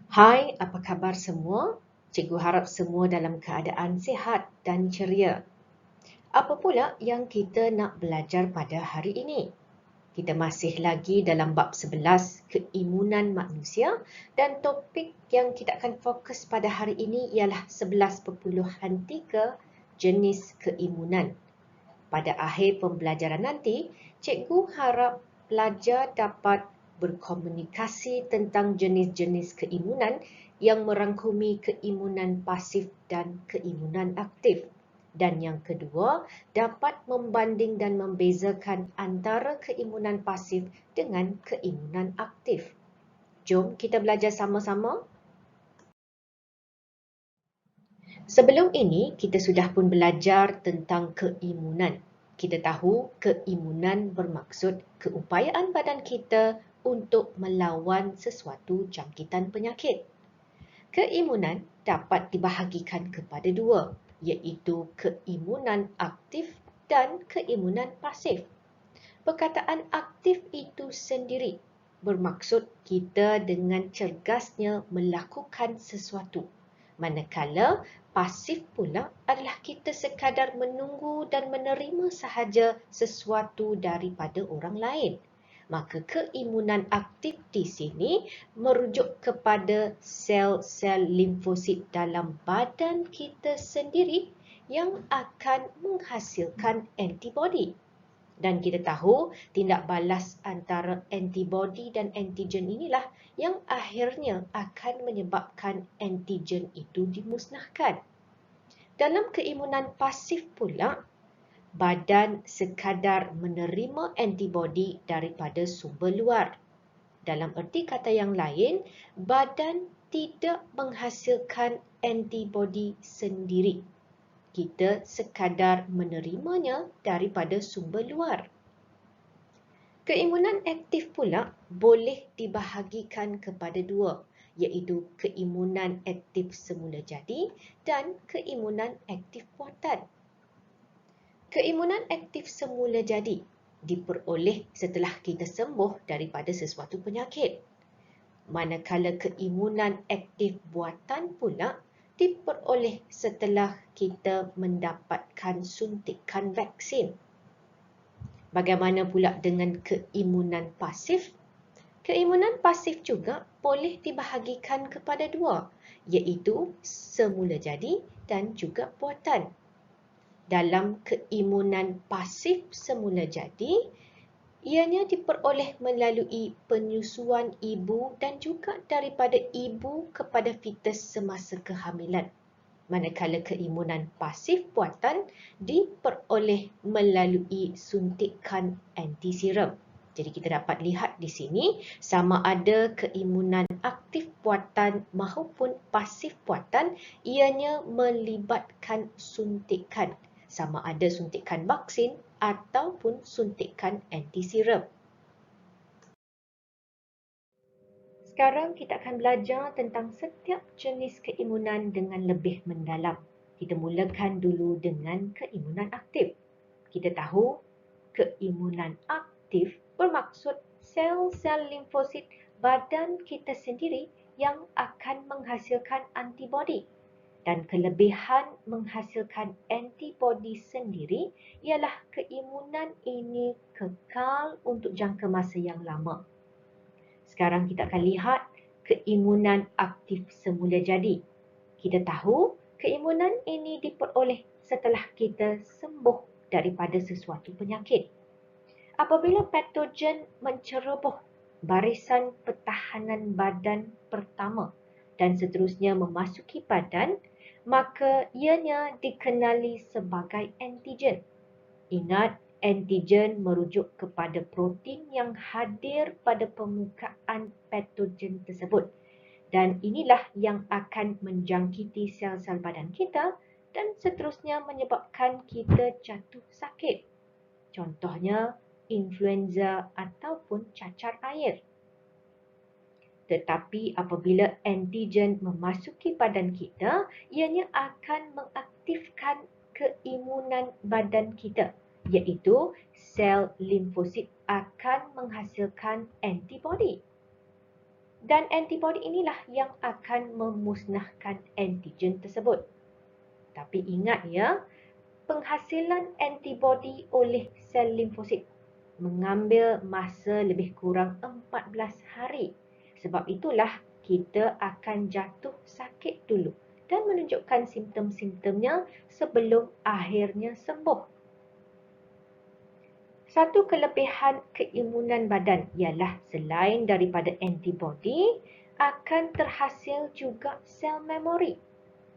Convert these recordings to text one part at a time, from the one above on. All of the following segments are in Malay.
Hai, apa khabar semua? Cikgu harap semua dalam keadaan sihat dan ceria. Apa pula yang kita nak belajar pada hari ini? Kita masih lagi dalam bab 11, keimunan manusia, dan topik yang kita akan fokus pada hari ini ialah 11.3 jenis keimunan. Pada akhir pembelajaran nanti, cikgu harap pelajar dapat berkomunikasi tentang jenis-jenis keimunan yang merangkumi keimunan pasif dan keimunan aktif. Dan yang kedua, dapat membanding dan membezakan antara keimunan pasif dengan keimunan aktif. Jom kita belajar sama-sama. Sebelum ini, kita sudah pun belajar tentang keimunan. Kita tahu keimunan bermaksud keupayaan badan kita untuk melawan sesuatu jangkitan penyakit. Keimunan dapat dibahagikan kepada dua, iaitu keimunan aktif dan keimunan pasif. Perkataan aktif itu sendiri bermaksud kita dengan cergasnya melakukan sesuatu. Manakala pasif pula adalah kita sekadar menunggu dan menerima sahaja sesuatu daripada orang lain. Maka keimunan aktif di sini merujuk kepada sel-sel limfosit dalam badan kita sendiri yang akan menghasilkan antibodi. Dan kita tahu tindak balas antara antibodi dan antigen inilah yang akhirnya akan menyebabkan antigen itu dimusnahkan. Dalam keimunan pasif pula, badan sekadar menerima antibodi daripada sumber luar. Dalam erti kata yang lain, badan tidak menghasilkan antibodi sendiri. Kita sekadar menerimanya daripada sumber luar. Keimunan aktif pula boleh dibahagikan kepada dua, iaitu keimunan aktif semula jadi dan keimunan aktif buatan. Keimunan aktif semula jadi diperoleh setelah kita sembuh daripada sesuatu penyakit. Manakala keimunan aktif buatan pula diperoleh setelah kita mendapatkan suntikan vaksin. Bagaimana pula dengan keimunan pasif? Keimunan pasif juga boleh dibahagikan kepada dua, iaitu semula jadi dan juga buatan. Dalam keimunan pasif semula jadi, ianya diperoleh melalui penyusuan ibu dan juga daripada ibu kepada fetus semasa kehamilan. Manakala keimunan pasif buatan diperoleh melalui suntikan antiserum. Jadi kita dapat lihat di sini sama ada keimunan aktif buatan maupun pasif buatan ianya melibatkan suntikan. Sama ada suntikan vaksin ataupun suntikan antiserum. Sekarang kita akan belajar tentang setiap jenis keimunan dengan lebih mendalam. Kita mulakan dulu dengan keimunan aktif. Kita tahu keimunan aktif bermaksud sel-sel limfosit badan kita sendiri yang akan menghasilkan antibodi. Dan kelebihan menghasilkan antibodi sendiri ialah keimunan ini kekal untuk jangka masa yang lama. Sekarang kita akan lihat keimunan aktif semula jadi. Kita tahu keimunan ini diperoleh setelah kita sembuh daripada sesuatu penyakit. Apabila patogen menceroboh barisan pertahanan badan pertama dan seterusnya memasuki badan, maka ianya dikenali sebagai antigen. Ingat, antigen merujuk kepada protein yang hadir pada permukaan patogen tersebut. Dan inilah yang akan menjangkiti sel-sel badan kita dan seterusnya menyebabkan kita jatuh sakit. Contohnya, influenza ataupun cacar air. Tetapi apabila antigen memasuki badan kita, ianya akan mengaktifkan keimunan badan kita, iaitu sel limfosit akan menghasilkan antibodi. Dan antibodi inilah yang akan memusnahkan antigen tersebut. Tapi ingat ya, penghasilan antibodi oleh sel limfosit mengambil masa lebih kurang 14 hari. Sebab itulah kita akan jatuh sakit dulu dan menunjukkan simptom-simptomnya sebelum akhirnya sembuh. Satu kelebihan keimunan badan ialah selain daripada antibodi, akan terhasil juga sel memori.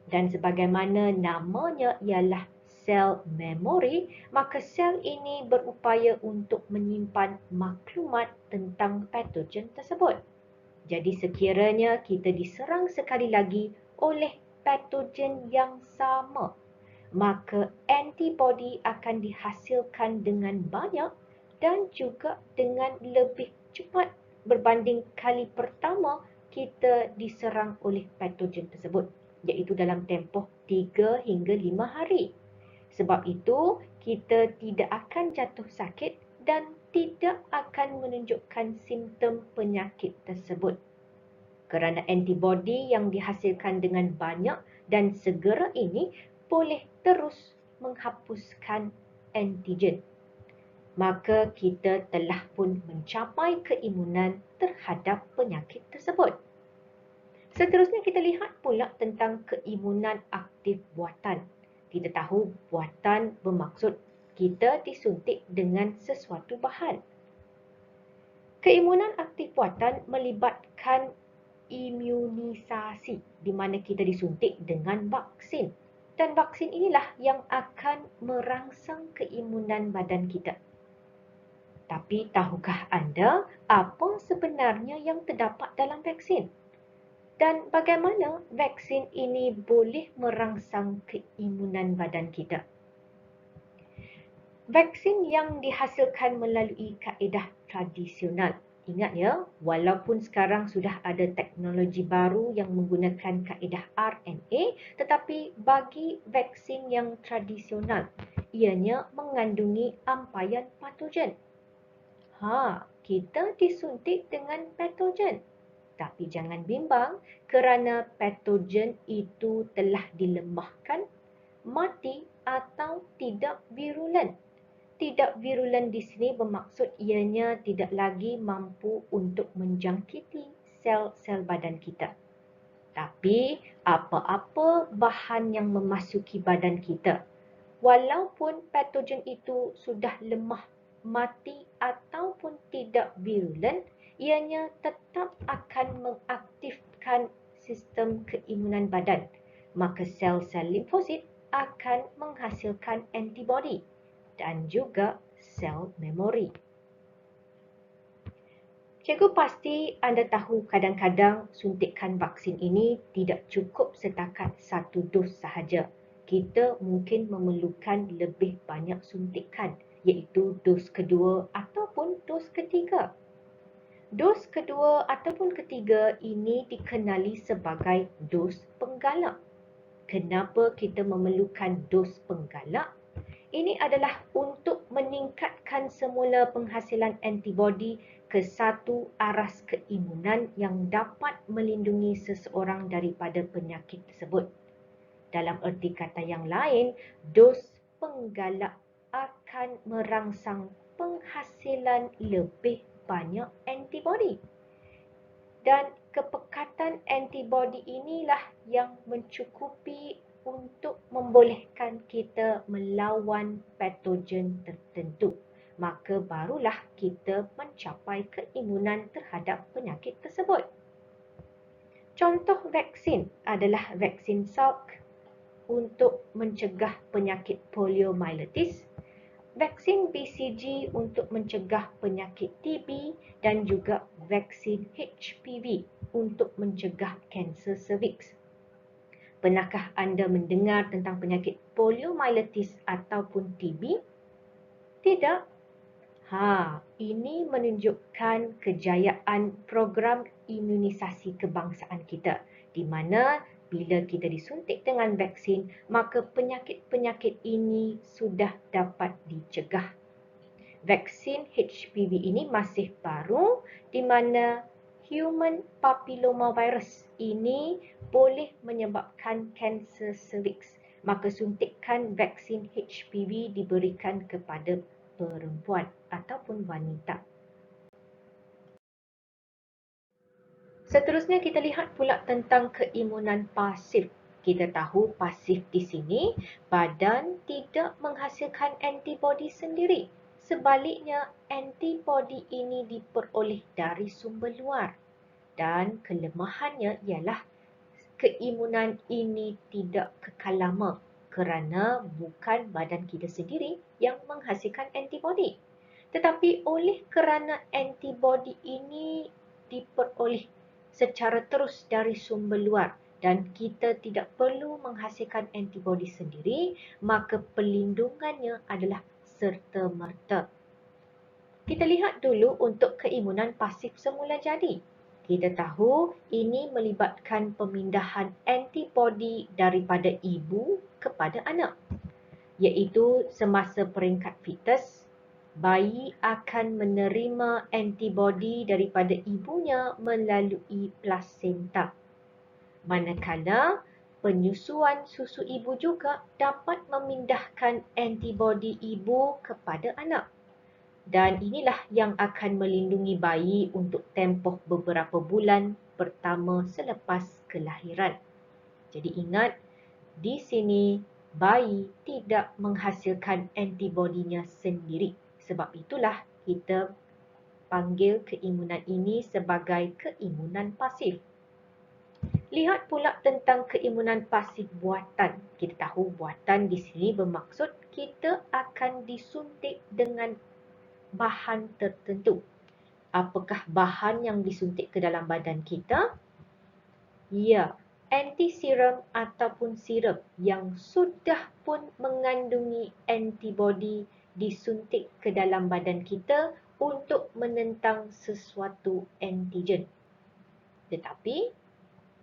Dan sebagaimana namanya ialah sel memori, maka sel ini berupaya untuk menyimpan maklumat tentang patogen tersebut. Jadi sekiranya kita diserang sekali lagi oleh patogen yang sama, maka antibodi akan dihasilkan dengan banyak dan juga dengan lebih cepat berbanding kali pertama kita diserang oleh patogen tersebut, iaitu dalam tempoh 3 hingga 5 hari. Sebab itu, kita tidak akan jatuh sakit dan tidak akan menunjukkan simptom penyakit tersebut. Kerana antibodi yang dihasilkan dengan banyak dan segera ini boleh terus menghapuskan antigen. Maka kita telah pun mencapai keimunan terhadap penyakit tersebut. Seterusnya kita lihat pula tentang keimunan aktif buatan. Kita tahu buatan bermaksud kita disuntik dengan sesuatu bahan. Keimunan aktif buatan melibatkan imunisasi di mana kita disuntik dengan vaksin. Dan vaksin inilah yang akan merangsang keimunan badan kita. Tapi tahukah anda apa sebenarnya yang terdapat dalam vaksin? Dan bagaimana vaksin ini boleh merangsang keimunan badan kita? Vaksin yang dihasilkan melalui kaedah tradisional. Ingat ya, walaupun sekarang sudah ada teknologi baru yang menggunakan kaedah RNA, tetapi bagi vaksin yang tradisional, ianya mengandungi ampaian patogen. Kita disuntik dengan patogen. Tapi jangan bimbang kerana patogen itu telah dilemahkan, mati atau tidak virulen. Tidak virulen di sini bermaksud ianya tidak lagi mampu untuk menjangkiti sel-sel badan kita. Tapi apa-apa bahan yang memasuki badan kita, walaupun patogen itu sudah lemah, mati ataupun tidak virulen, ianya tetap akan mengaktifkan sistem keimunan badan. Maka sel-sel limfosit akan menghasilkan antibodi dan juga sel memori. Cikgu pasti anda tahu kadang-kadang suntikan vaksin ini tidak cukup setakat satu dos sahaja. Kita mungkin memerlukan lebih banyak suntikan, iaitu dos kedua ataupun dos ketiga. Dos kedua ataupun ketiga ini dikenali sebagai dos penggalak. Kenapa kita memerlukan dos penggalak? Ini adalah untuk meningkatkan semula penghasilan antibodi ke satu aras keimunan yang dapat melindungi seseorang daripada penyakit tersebut. Dalam erti kata yang lain, dos penggalak akan merangsang penghasilan lebih banyak antibodi. Dan kepekatan antibodi inilah yang mencukupi untuk membolehkan kita melawan patogen tertentu. Maka barulah kita mencapai keimunan terhadap penyakit tersebut. Contoh vaksin adalah vaksin Salk untuk mencegah penyakit poliomyelitis, vaksin BCG untuk mencegah penyakit TB dan juga vaksin HPV untuk mencegah kanser serviks. Pernahkah anda mendengar tentang penyakit poliomyelitis ataupun TB? Tidak? Ini menunjukkan kejayaan program imunisasi kebangsaan kita, di mana bila kita disuntik dengan vaksin, maka penyakit-penyakit ini sudah dapat dicegah. Vaksin HPV ini masih baru, di mana human papillomavirus ini boleh menyebabkan kanser serviks. Maka suntikan vaksin HPV diberikan kepada perempuan ataupun wanita. Seterusnya kita lihat pula tentang keimunan pasif. Kita tahu pasif di sini, badan tidak menghasilkan antibodi sendiri. Sebaliknya, antibodi ini diperoleh dari sumber luar. Dan kelemahannya ialah keimunan ini tidak kekal lama kerana bukan badan kita sendiri yang menghasilkan antibodi. Tetapi oleh kerana antibodi ini diperoleh secara terus dari sumber luar dan kita tidak perlu menghasilkan antibodi sendiri, maka perlindungannya adalah serta-merta. Kita lihat dulu untuk keimunan pasif semula jadi. Kita tahu ini melibatkan pemindahan antibodi daripada ibu kepada anak, iaitu semasa peringkat fetus, bayi akan menerima antibodi daripada ibunya melalui plasenta. Manakala penyusuan susu ibu juga dapat memindahkan antibodi ibu kepada anak. Dan inilah yang akan melindungi bayi untuk tempoh beberapa bulan pertama selepas kelahiran. Jadi ingat, di sini bayi tidak menghasilkan antibodinya sendiri. Sebab itulah kita panggil keimunan ini sebagai keimunan pasif. Lihat pula tentang keimunan pasif buatan. Kita tahu buatan di sini bermaksud kita akan disuntik dengan bahan tertentu. Apakah bahan yang disuntik ke dalam badan kita? Ya, antiserum ataupun serum yang sudah pun mengandungi antibodi disuntik ke dalam badan kita untuk menentang sesuatu antigen. Tetapi,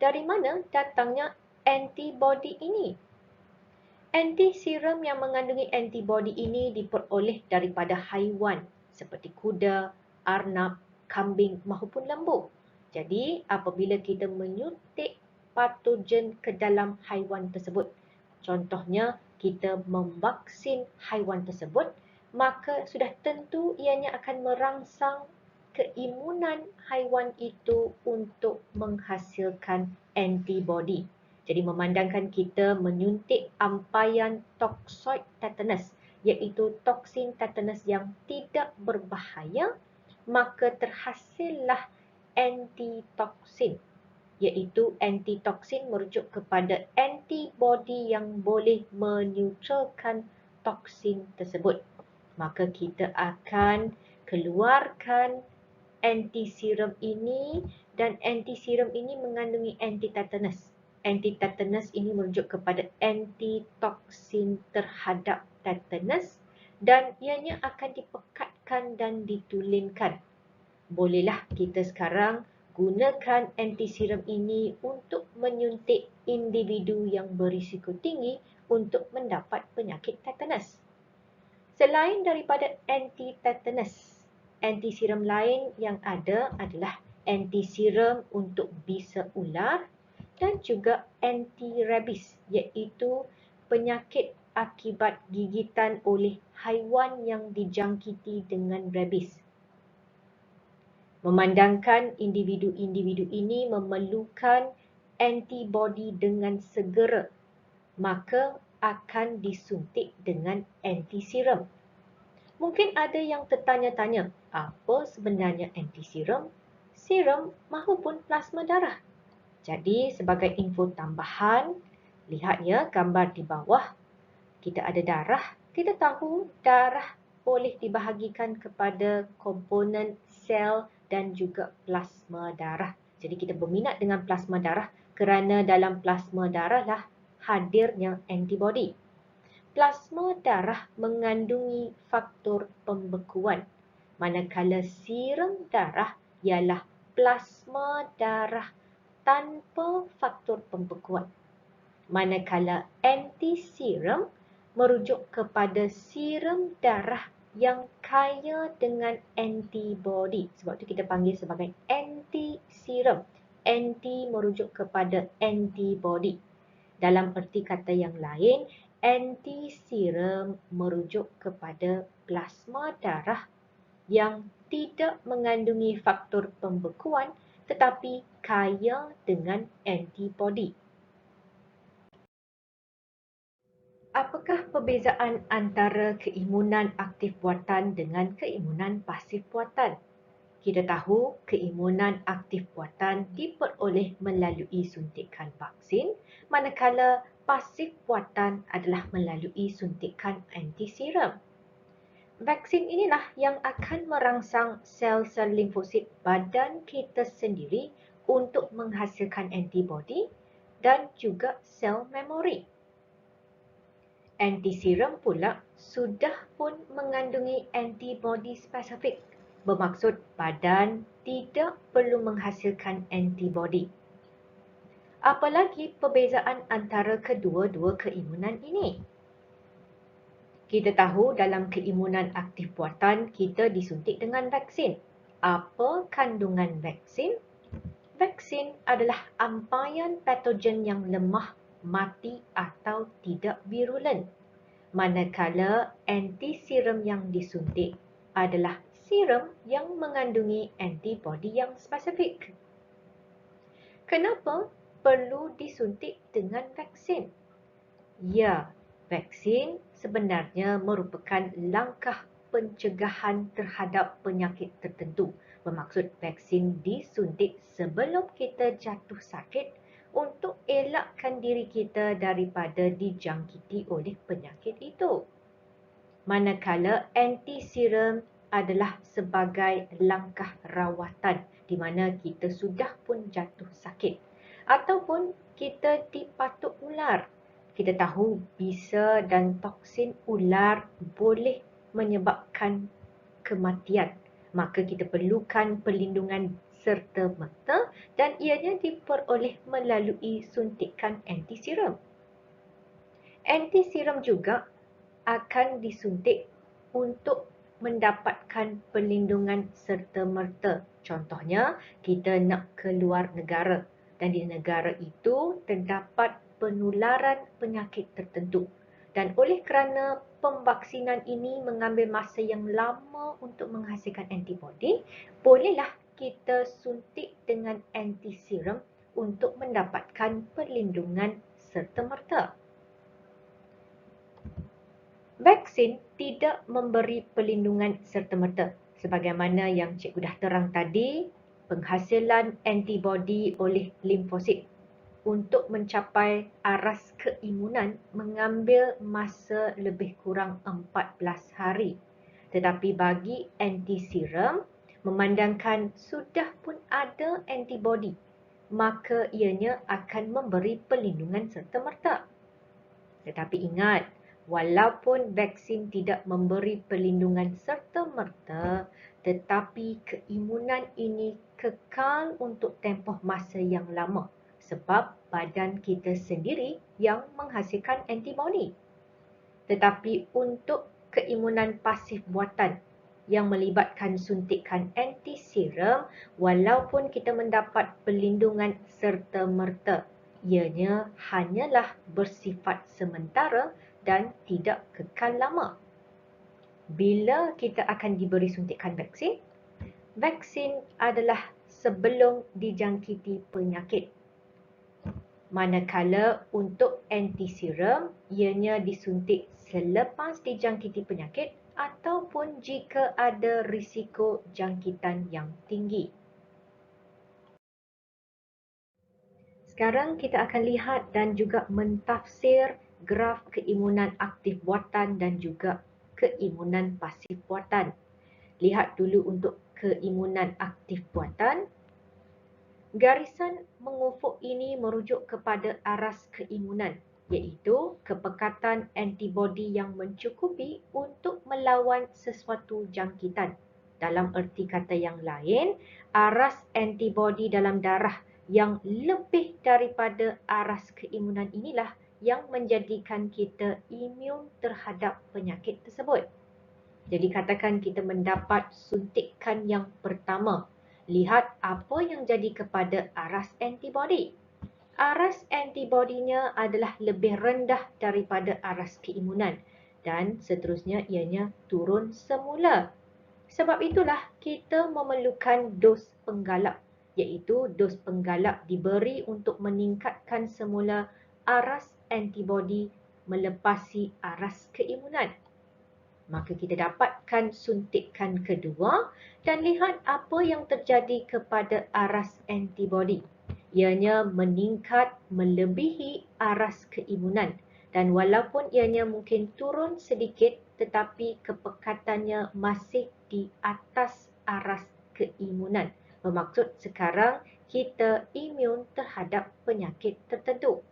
dari mana datangnya antibodi ini? Antiserum yang mengandungi antibodi ini diperoleh daripada haiwan seperti kuda, arnab, kambing maupun lembu. Jadi, apabila kita menyuntik patogen ke dalam haiwan tersebut, contohnya kita memvaksin haiwan tersebut, maka sudah tentu ianya akan merangsang keimunan haiwan itu untuk menghasilkan antibodi. Jadi memandangkan kita menyuntik ampaian toksoid tetanus, iaitu toksin tetanus yang tidak berbahaya, maka terhasillah antitoksin, iaitu antitoksin merujuk kepada antibodi yang boleh menetralkan toksin tersebut. Maka kita akan keluarkan antiserum ini dan antiserum ini mengandungi antitetanus. Antitetanus ini merujuk kepada antitoksin terhadap tetanus dan ianya akan dipekatkan dan ditulinkan. Bolehlah kita sekarang gunakan antiserum ini untuk menyuntik individu yang berisiko tinggi untuk mendapat penyakit tetanus. Selain daripada anti-tetanus, antiserum lain yang ada adalah antiserum untuk bisa ular dan juga anti-rabies, iaitu penyakit akibat gigitan oleh haiwan yang dijangkiti dengan rabies. Memandangkan individu-individu ini memerlukan antibodi dengan segera, maka akan disuntik dengan antiserum. Mungkin ada yang tertanya-tanya, apa sebenarnya antiserum, serum maupun plasma darah? Jadi sebagai info tambahan, lihat ya gambar di bawah. Kita ada darah. Kita tahu darah boleh dibahagikan kepada komponen sel dan juga plasma darah. Jadi kita berminat dengan plasma darah kerana dalam plasma darah lah hadirnya antibodi. Plasma darah mengandungi faktor pembekuan, manakala serum darah ialah plasma darah tanpa faktor pembekuan. Manakala antiserum merujuk kepada serum darah yang kaya dengan antibody. Sebab itu kita panggil sebagai anti-serum. Anti merujuk kepada antibody. Dalam erti kata yang lain, anti-serum merujuk kepada plasma darah yang tidak mengandungi faktor pembekuan tetapi kaya dengan antibody. Apakah perbezaan antara keimunan aktif buatan dengan keimunan pasif buatan? Kita tahu keimunan aktif buatan diperoleh melalui suntikan vaksin, manakala pasif buatan adalah melalui suntikan anti-serum. Vaksin inilah yang akan merangsang sel-sel limfosit badan kita sendiri untuk menghasilkan antibody dan juga sel memori. Anti-serum pula sudah pun mengandungi antibody spesifik, bermaksud badan tidak perlu menghasilkan antibody. Apalagi perbezaan antara kedua-dua keimunan ini? Kita tahu dalam keimunan aktif buatan kita disuntik dengan vaksin. Apa kandungan vaksin? Vaksin adalah ampaian patogen yang lemah, mati atau tidak virulen. Manakala anti-serum yang disuntik adalah serum yang mengandungi antibody yang spesifik. Kenapa perlu disuntik dengan vaksin? Ya, vaksin sebenarnya merupakan langkah pencegahan terhadap penyakit tertentu. Bermaksud vaksin disuntik sebelum kita jatuh sakit untuk elakkan diri kita daripada dijangkiti oleh penyakit itu. Manakala anti-serum adalah sebagai langkah rawatan di mana kita sudah pun jatuh sakit ataupun kita dipatuk ular. Kita tahu bisa dan toksin ular boleh menyebabkan kematian. Maka kita perlukan perlindungan serta-merta dan ianya diperoleh melalui suntikan anti-serum. Anti-serum juga akan disuntik untuk mendapatkan perlindungan serta-merta. Contohnya, kita nak keluar negara dan di negara itu terdapat penularan penyakit tertentu. Dan oleh kerana pemvaksinan ini mengambil masa yang lama untuk menghasilkan antibody, bolehlah kita suntik dengan anti-serum untuk mendapatkan perlindungan serta-merta. Vaksin tidak memberi perlindungan serta-merta. Sebagaimana yang cikgu dah terang tadi, penghasilan antibody oleh limfosit untuk mencapai aras keimunan mengambil masa lebih kurang 14 hari. Tetapi bagi anti-serum, memandangkan sudah pun ada antibody, maka ianya akan memberi perlindungan serta-merta. Tetapi ingat, walaupun vaksin tidak memberi perlindungan serta-merta, tetapi keimunan ini kekal untuk tempoh masa yang lama sebab badan kita sendiri yang menghasilkan antibody. Tetapi untuk keimunan pasif buatan yang melibatkan suntikan anti-serum, walaupun kita mendapat perlindungan serta-merta, ianya hanyalah bersifat sementara dan tidak kekal lama. Bila kita akan diberi suntikan vaksin? Vaksin adalah sebelum dijangkiti penyakit. Manakala untuk anti-serum, ianya disuntik selepas dijangkiti penyakit ataupun jika ada risiko jangkitan yang tinggi. Sekarang kita akan lihat dan juga mentafsir graf keimunan aktif buatan dan juga keimunan pasif buatan. Lihat dulu untuk keimunan aktif buatan. Garisan mengufuk ini merujuk kepada aras keimunan, iaitu kepekatan antibody yang mencukupi untuk melawan sesuatu jangkitan. Dalam erti kata yang lain, aras antibody dalam darah yang lebih daripada aras keimunan inilah yang menjadikan kita imun terhadap penyakit tersebut. Jadi katakan kita mendapat suntikan yang pertama. Lihat apa yang jadi kepada aras antibodi. Aras antibodinya adalah lebih rendah daripada aras keimunan dan seterusnya ianya turun semula. Sebab itulah kita memerlukan dos penggalak, iaitu dos penggalak diberi untuk meningkatkan semula aras antibodi melepasi aras keimunan. Maka kita dapatkan suntikan kedua dan lihat apa yang terjadi kepada aras antibodi. Ianya meningkat melebihi aras keimunan dan walaupun ianya mungkin turun sedikit tetapi kepekatannya masih di atas aras keimunan. Bermaksud sekarang kita imun terhadap penyakit tertentu.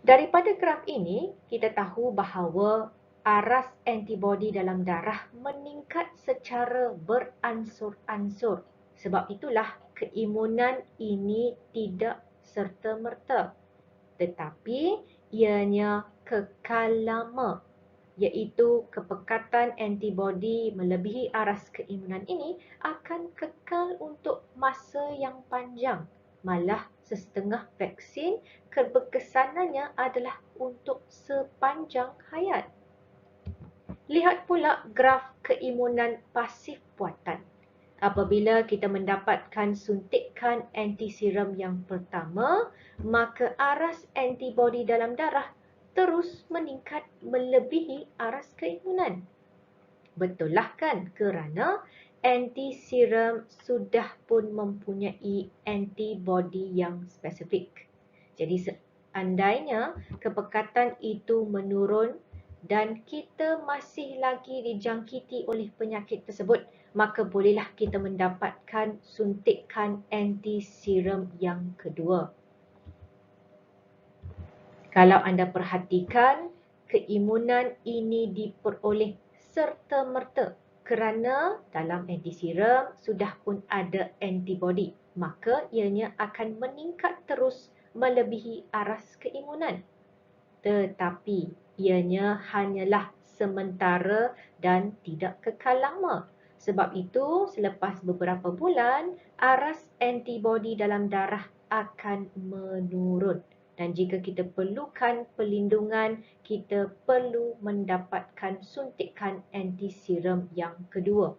Daripada graf ini, kita tahu bahawa aras antibodi dalam darah meningkat secara beransur-ansur. Sebab itulah keimunan ini tidak serta-merta. Tetapi ianya kekal lama, iaitu kepekatan antibodi melebihi aras keimunan ini akan kekal untuk masa yang panjang. Malah setengah vaksin keberkesanannya adalah untuk sepanjang hayat. Lihat pula graf keimunan pasif buatan. Apabila kita mendapatkan suntikan antiserum yang pertama, maka aras antibodi dalam darah terus meningkat melebihi aras keimunan. Betul lah kan? Kerana antiserum sudah pun mempunyai antibodi yang spesifik. Jadi seandainya kepekatan itu menurun dan kita masih lagi dijangkiti oleh penyakit tersebut, maka bolehlah kita mendapatkan suntikan antiserum yang kedua. Kalau anda perhatikan, keimunan ini diperoleh serta-merta kerana dalam antiserum sudah pun ada antibodi, maka ianya akan meningkat terus melebihi aras keimunan. Tetapi ianya hanyalah sementara dan tidak kekal lama. Sebab itu, selepas beberapa bulan, aras antibodi dalam darah akan menurun. Dan jika kita perlukan perlindungan, kita perlu mendapatkan suntikan antiserum yang kedua.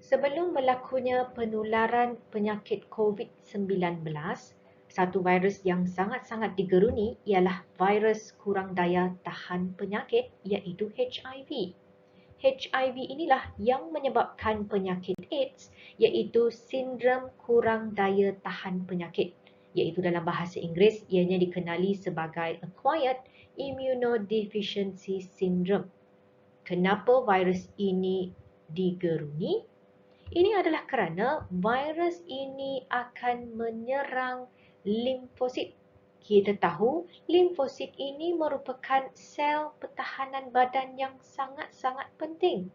Sebelum berlakunya penularan penyakit COVID-19, satu virus yang sangat-sangat digeruni ialah virus kurang daya tahan penyakit, iaitu HIV. HIV inilah yang menyebabkan penyakit AIDS, iaitu sindrom kurang daya tahan penyakit, iaitu dalam bahasa Inggeris ianya dikenali sebagai Acquired Immunodeficiency Syndrome. Kenapa virus ini digeruni? Ini adalah kerana virus ini akan menyerang limfosit. Kita tahu limfosit ini merupakan sel pertahanan badan yang sangat-sangat penting.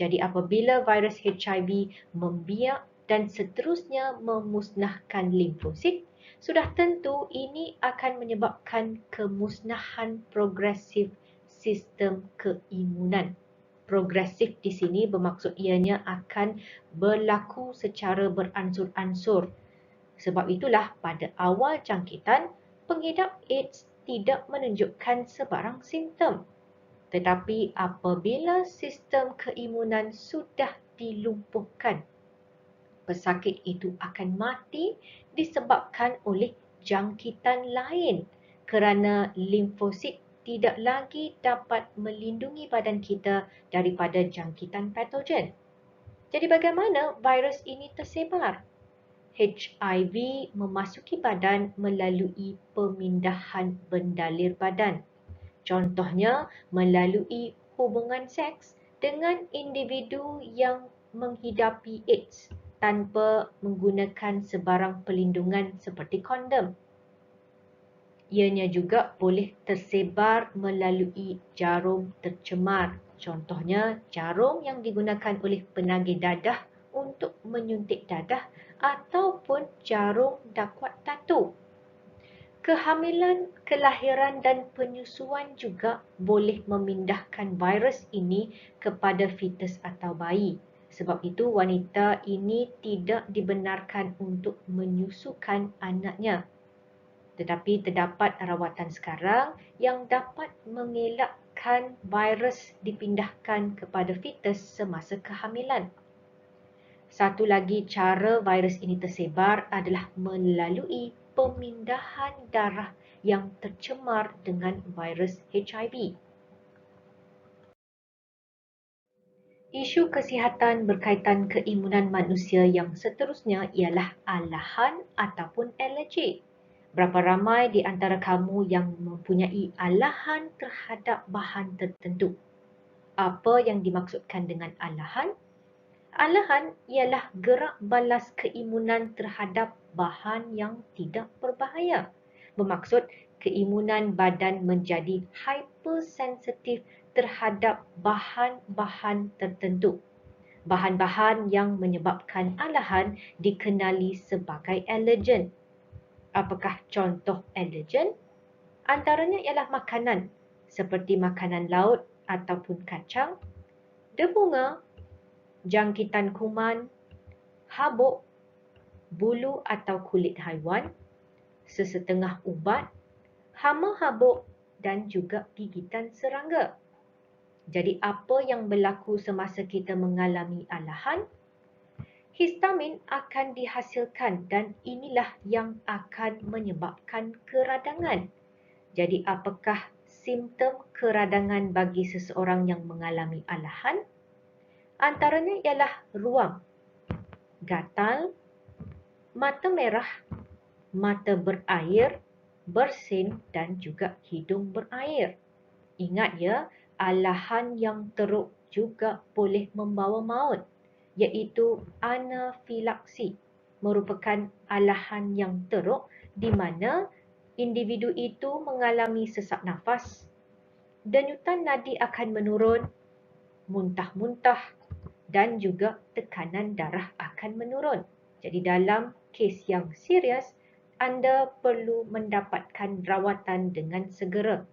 Jadi apabila virus HIV membiak dan seterusnya memusnahkan limfosit, sudah tentu ini akan menyebabkan kemusnahan progresif sistem keimunan. Progresif di sini bermaksud ianya akan berlaku secara beransur-ansur. Sebab itulah pada awal jangkitan, pengidap AIDS tidak menunjukkan sebarang simptom. Tetapi apabila sistem keimunan sudah dilumpuhkan, pesakit itu akan mati disebabkan oleh jangkitan lain kerana limfosit tidak lagi dapat melindungi badan kita daripada jangkitan patogen. Jadi bagaimana virus ini tersebar? HIV memasuki badan melalui pemindahan bendalir badan. Contohnya melalui hubungan seks dengan individu yang menghidapi AIDS tanpa menggunakan sebarang perlindungan seperti kondom. Ianya juga boleh tersebar melalui jarum tercemar. Contohnya jarum yang digunakan oleh penagih dadah untuk menyuntik dadah ataupun jarum dakwat tatu. Kehamilan, kelahiran dan penyusuan juga boleh memindahkan virus ini kepada fetus atau bayi. Sebab itu wanita ini tidak dibenarkan untuk menyusukan anaknya. Tetapi terdapat rawatan sekarang yang dapat mengelakkan virus dipindahkan kepada fetus semasa kehamilan. Satu lagi cara virus ini tersebar adalah melalui pemindahan darah yang tercemar dengan virus HIV. Isu kesihatan berkaitan keimunan manusia yang seterusnya ialah alahan ataupun alergi. Berapa ramai di antara kamu yang mempunyai alahan terhadap bahan tertentu? Apa yang dimaksudkan dengan alahan? Alahan ialah gerak balas keimunan terhadap bahan yang tidak berbahaya. Bermaksud keimunan badan menjadi hypersensitif terhadap bahan-bahan tertentu. Bahan-bahan yang menyebabkan alahan dikenali sebagai alergen. Apakah contoh alergen? Antaranya ialah makanan seperti makanan laut ataupun kacang, debunga, jangkitan kuman, habuk, bulu atau kulit haiwan, sesetengah ubat, hama habuk dan juga gigitan serangga. Jadi apa yang berlaku semasa kita mengalami alahan? Histamin akan dihasilkan dan inilah yang akan menyebabkan keradangan. Jadi apakah simptom keradangan bagi seseorang yang mengalami alahan? Antaranya ialah ruam, gatal, mata merah, mata berair, bersin dan juga hidung berair. Ingat ya, alahan yang teruk juga boleh membawa maut, iaitu anafilaksi. Merupakan alahan yang teruk di mana individu itu mengalami sesak nafas, denyutan nadi akan menurun, muntah-muntah dan juga tekanan darah akan menurun. Jadi dalam kes yang serius, anda perlu mendapatkan rawatan dengan segera.